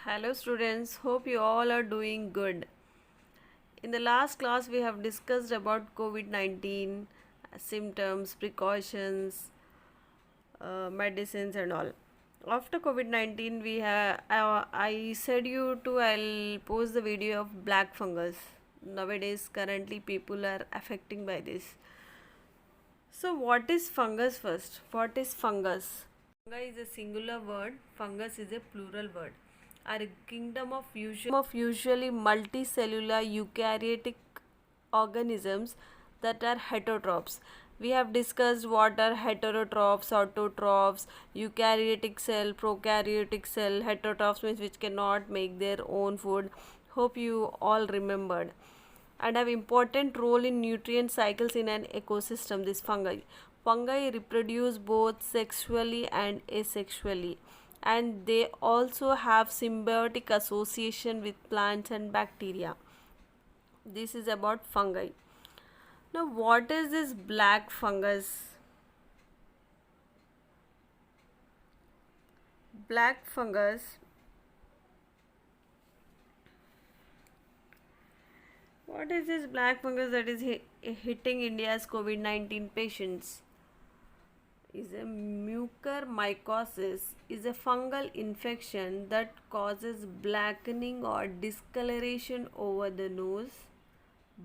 Hello students, hope you all are doing good. In the last class we have discussed about COVID-19 symptoms, precautions, medicines and all. After COVID-19 we have I said you to I'll post the video of black fungus. Nowadays currently people are affecting by this. So what is fungus first? What is fungus? Fungi is a singular word, fungus is a plural word. Are a kingdom of usually multicellular eukaryotic organisms that are heterotrophs. We have discussed what are heterotrophs, autotrophs, eukaryotic cell, prokaryotic cell. Heterotrophs means which cannot make their own food. Hope you all remembered. And have important role in nutrient cycles in an ecosystem. This fungi reproduce both sexually and asexually, and they also have symbiotic association with plants and bacteria. This is about fungi. Now what is this black fungus? Black fungus, what is this black fungus that is hitting India's COVID-19 patients? Is a mucormycosis is a fungal infection that causes blackening or discoloration over the nose,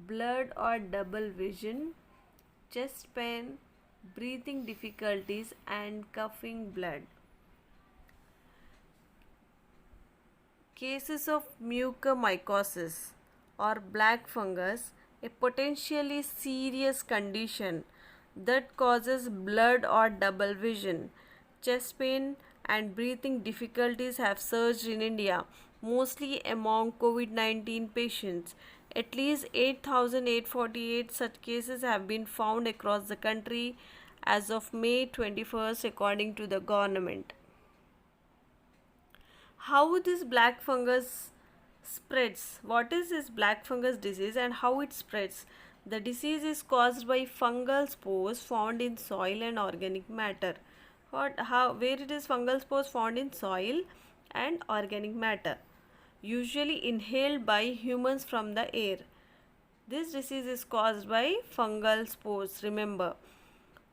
blurred or double vision, chest pain, breathing difficulties and coughing blood. Cases of mucormycosis or black fungus, a potentially serious condition that causes blurred or double vision, chest pain and breathing difficulties have surged in India, mostly among COVID-19 patients. At least 8,848 such cases have been found across the country as of May 21st, according to the government. How this black fungus spreads? What is this black fungus disease and how it spreads? The disease is caused by fungal spores found in soil and organic matter. Where it is fungal spores found in soil and organic matter, usually inhaled by humans from the air. This disease is caused by fungal spores. Remember,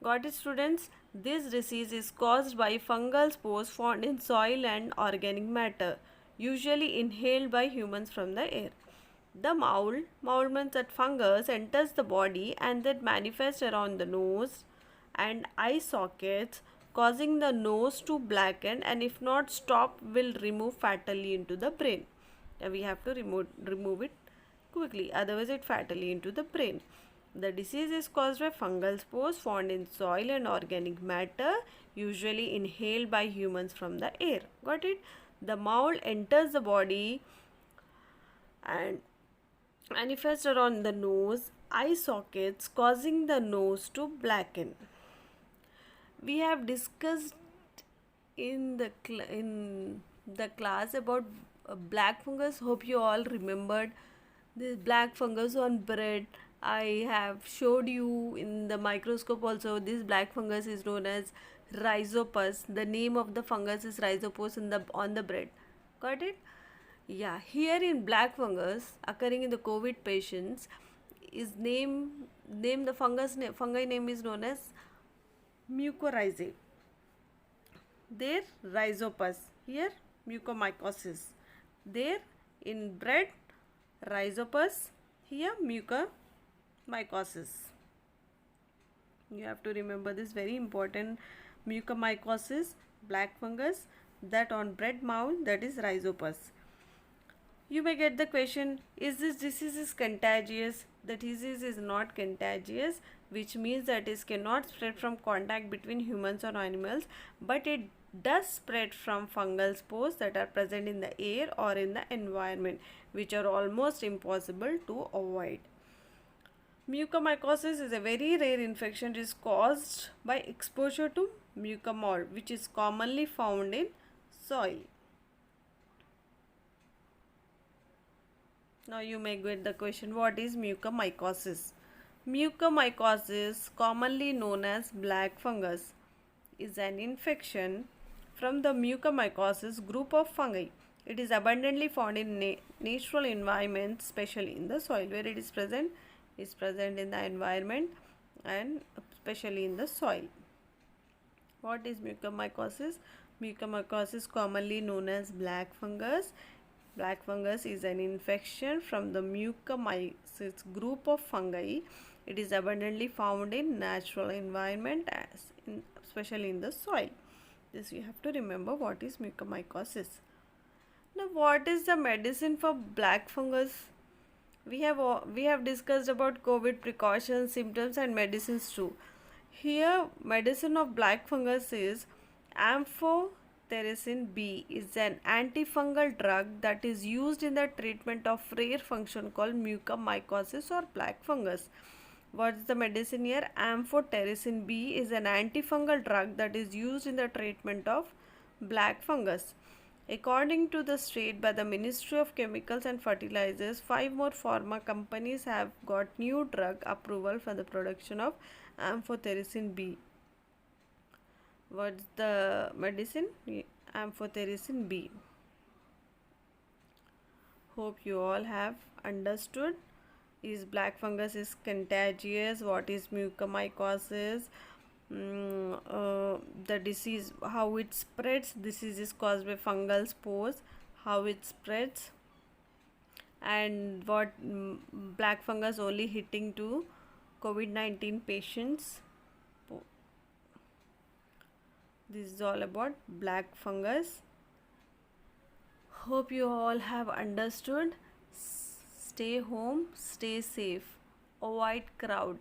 got it students? This disease is caused by fungal spores found in soil and organic matter, usually inhaled by humans from the air. The mould means that fungus enters the body and that manifests around the nose and eye sockets, causing the nose to blacken, and if not stopped will remove fatally into the brain. We have to remove it quickly, otherwise it fatally into the brain. The disease is caused by fungal spores found in soil and organic matter, usually inhaled by humans from the air. Got it? The mould enters the body and manifests around the nose, eye sockets, causing the nose to blacken. We have discussed in the class about black fungus. Hope you all remembered this black fungus on bread. I have showed you in the microscope also. This black fungus is known as rhizopus. The name of the fungus is rhizopus on the bread. Got it? Yeah, here in black fungus occurring in the COVID patients is the fungi name is known as mucorrhizae. There rhizopus, here mucormycosis. There in bread rhizopus, here mucormycosis. You have to remember this, very important. Mucormycosis, black fungus, that on bread mould, that is rhizopus. You may get the question, is this disease is contagious? The disease is not contagious, which means that it cannot spread from contact between humans or animals, but it does spread from fungal spores that are present in the air or in the environment, which are almost impossible to avoid. Mucormycosis is a very rare infection. It is caused by exposure to mucor, which is commonly found in soil. Now you may get the question, what is mucormycosis? Mucormycosis, commonly known as black fungus, is an infection from the mucormycosis group of fungi. It is abundantly found in natural environments, especially in the soil. Where it is present in the environment and especially in the soil. What is mucormycosis? Mucormycosis, commonly known as black fungus. Black fungus is an infection from the mucormycosis group of fungi. It is abundantly found in natural environment, especially in the soil. This you have to remember what is mucormycosis. Now, what is the medicine for black fungus? We have discussed about COVID precautions, symptoms, and medicines too. Here, medicine of black fungus is amphotericin B is an antifungal drug that is used in the treatment of rare function called mucormycosis or black fungus. What's the medicine here? Amphotericin B is an antifungal drug that is used in the treatment of black fungus. According to the state by the Ministry of Chemicals and Fertilizers, 5 more pharma companies have got new drug approval for the production of amphotericin B. What's the medicine? Amphotericin B. Hope you all have understood. Is black fungus is contagious? What is mucormycosis? The disease, how it spreads. Disease is caused by fungal spores. How it spreads, and what black fungus only hitting to COVID-19 patients. This is all about black fungus. Hope you all have understood. Stay home, stay safe, avoid crowd.